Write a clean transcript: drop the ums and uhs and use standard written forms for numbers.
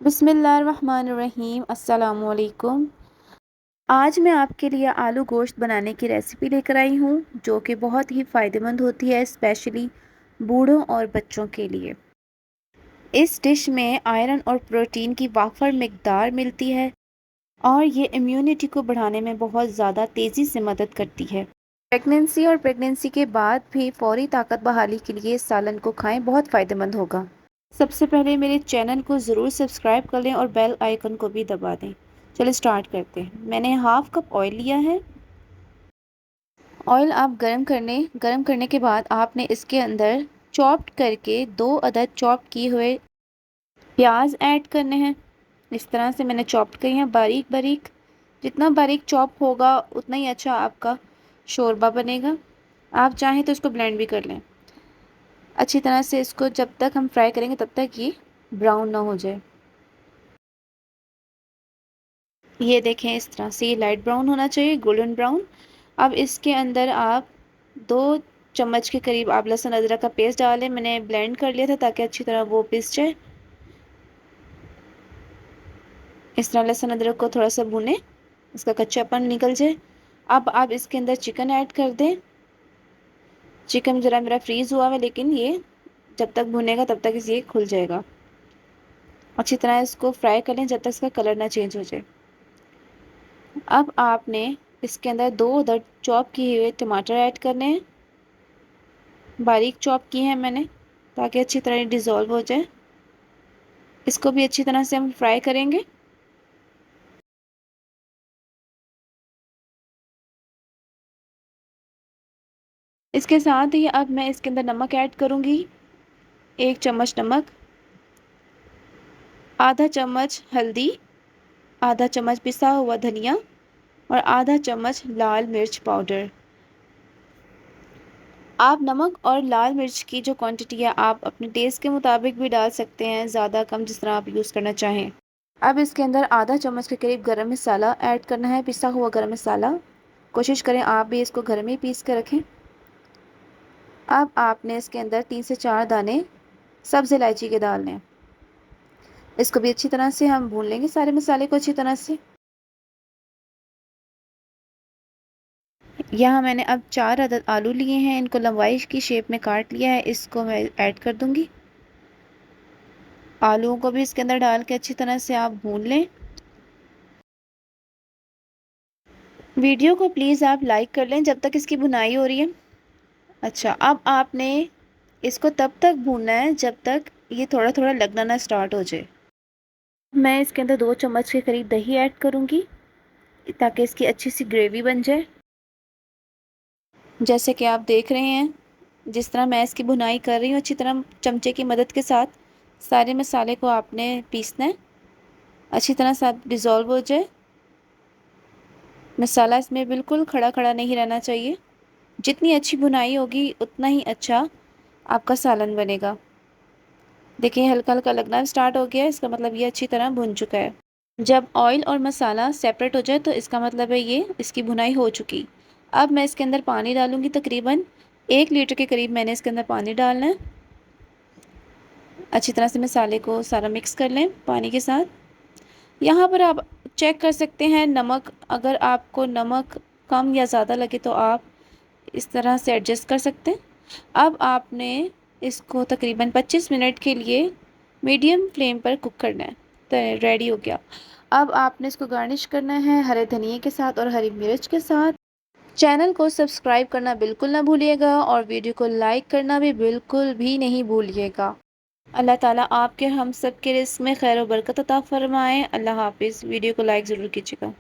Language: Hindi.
बिस्मिल्लाहिर्रहमानिर्रहीम अस्सलामुअलैकुम। आज मैं आपके लिए आलू गोश्त बनाने की रेसिपी लेकर आई हूँ जो कि बहुत ही फ़ायदेमंद होती है, स्पेशली बूढ़ों और बच्चों के लिए। इस डिश में आयरन और प्रोटीन की वाफर मिकदार मिलती है और ये इम्यूनिटी को बढ़ाने में बहुत ज़्यादा तेज़ी से मदद करती है। प्रेगनेंसी और प्रेगनेंसी के बाद भी फौरी ताकत बहाली के लिए इस सालन को खाएं, बहुत फ़ायदेमंद होगा। सबसे पहले मेरे चैनल को ज़रूर सब्सक्राइब कर लें और बेल आइकन को भी दबा दें। चलिए स्टार्ट करते हैं। मैंने हाफ कप ऑयल लिया है। ऑयल आप गरम करने के बाद आपने इसके अंदर चॉप्ड करके 2 अदद चॉप किए हुए प्याज ऐड करने हैं। इस तरह से मैंने चॉप्ड किए हैं बारीक बारीक। जितना बारीक चॉप होगा उतना ही अच्छा आपका शोरबा बनेगा। आप चाहें तो इसको ब्लेंड भी कर लें। अच्छी तरह से इसको जब तक हम फ्राई करेंगे तब तक ये ब्राउन ना हो जाए। ये देखें, इस तरह से ये लाइट ब्राउन होना चाहिए, गोल्डन ब्राउन। अब इसके अंदर आप 2 चम्मच के करीब आप लहसुन अदरक का पेस्ट डालें। मैंने ब्लेंड कर लिया था ताकि अच्छी तरह वो पिस जाए। इस तरह लहसुन अदरक को थोड़ा सा भूनें, इसका कच्चापन निकल जाए। अब आप इसके अंदर चिकन ऐड कर दें। चिकन ज़रा मेरा फ्रीज़ हुआ है, लेकिन ये जब तक भुनेगा तब तक ये खुल जाएगा। अच्छी तरह इसको फ्राई कर लें जब तक इसका कलर ना चेंज हो जाए। अब आपने इसके अंदर 2 अदद चॉप किए हुए टमाटर ऐड करने हैं। बारीक चॉप किए हैं मैंने ताकि अच्छी तरह डिज़ोल्व हो जाए। इसको भी अच्छी तरह से हम फ्राई करेंगे। इसके साथ ही अब मैं इसके अंदर नमक ऐड करूँगी। 1 चम्मच नमक, आधा चम्मच हल्दी, आधा चम्मच पिसा हुआ धनिया और आधा चम्मच लाल मिर्च पाउडर। आप नमक और लाल मिर्च की जो क्वांटिटी है आप अपने टेस्ट के मुताबिक भी डाल सकते हैं, ज़्यादा कम जिस तरह आप यूज़ करना चाहें। अब इसके अंदर आधा चम्मच के करीब गरम मसाला ऐड करना है, पिसा हुआ गरम मसाला। कोशिश करें आप भी इसको घर में ही पीस कर रखें। अब आपने इसके अंदर 3 से 4 दाने सब्ज़ इलायची के डालने हैं। इसको भी अच्छी तरह से हम भून लेंगे, सारे मसाले को अच्छी तरह से। यहाँ मैंने अब 4 अदद आलू लिए हैं, इनको लंबाई की शेप में काट लिया है। इसको मैं ऐड कर दूंगी। आलूओं को भी इसके अंदर डाल के अच्छी तरह से आप भून लें। वीडियो को प्लीज़ आप लाइक कर लें जब तक इसकी भुनाई हो रही है। अच्छा, अब आपने इसको तब तक भूनना है जब तक ये थोड़ा थोड़ा लगना ना स्टार्ट हो जाए। मैं इसके अंदर 2 चम्मच के करीब दही ऐड करूँगी ताकि इसकी अच्छी सी ग्रेवी बन जाए। जैसे कि आप देख रहे हैं, जिस तरह मैं इसकी भुनाई कर रही हूँ, अच्छी तरह चमचे की मदद के साथ सारे मसाले को आपने पीसना है, अच्छी तरह से डिज़ोल्व हो जाए। मसाला इसमें बिल्कुल खड़ा खड़ा नहीं रहना चाहिए। जितनी अच्छी भुनाई होगी उतना ही अच्छा आपका सालन बनेगा। देखिए, हल्का हल्का लगना स्टार्ट हो गया है, इसका मतलब ये अच्छी तरह भुन चुका है। जब ऑयल और मसाला सेपरेट हो जाए तो इसका मतलब है ये इसकी भुनाई हो चुकी। अब मैं इसके अंदर पानी डालूंगी, तकरीबन 1 लीटर के करीब मैंने इसके अंदर पानी डालना है। अच्छी तरह से मसाले को सारा मिक्स कर लें पानी के साथ। यहाँ पर आप चेक कर सकते हैं नमक, अगर आपको नमक कम या ज़्यादा लगे तो आप इस तरह से एडजस्ट कर सकते हैं। अब आपने इसको तकरीबन 25 मिनट के लिए मीडियम फ्लेम पर कुक करना है। तो रेडी हो गया। अब आपने इसको गार्निश करना है हरे धनिए के साथ और हरी मिर्च के साथ। चैनल को सब्सक्राइब करना बिल्कुल ना भूलिएगा और वीडियो को लाइक करना भी बिल्कुल भी नहीं भूलिएगा। अल्लाह ताला आपके हम सब के रिज़्क़ में खैर व बरकत अता फ़रमाए। अल्लाह हाफ़िज़। वीडियो को लाइक ज़रूर कीजिएगा।